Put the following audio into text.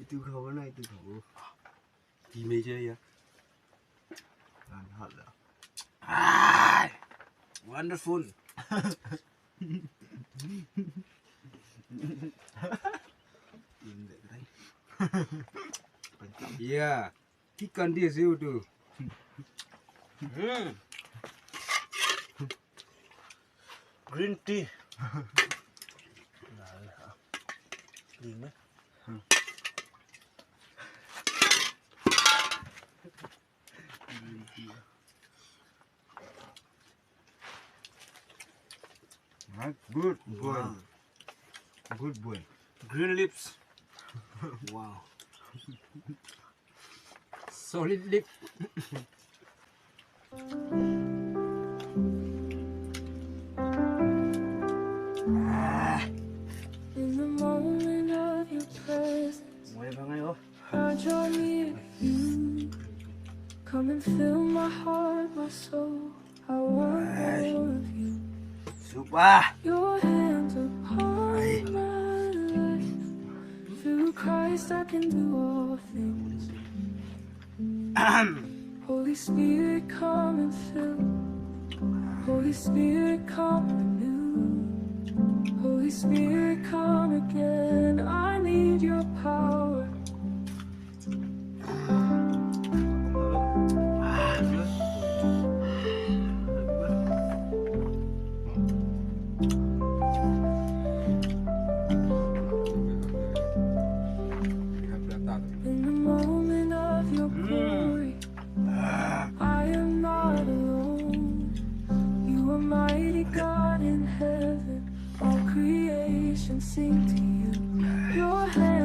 Itu kau mana itu kau? Di meja ya. Hot lah. Wonderful. Iya, ikan dia sih tu. Green tea. Lima. Good boy. Good boy. Green lips. Wow. Solid lip. In the moment of your presence, Mulai bangai oh. I draw near you. Come and fill my heart, my soul. I want more of you. Sumpah. Your hands upon my life. Through Christ I can do all things. Holy Spirit, come and fill. Holy Spirit, come renew. Holy Spirit, come again. I need your power. In the moment of your glory, I am not alone. You are mighty God in heaven. All creation sing to you. Your hand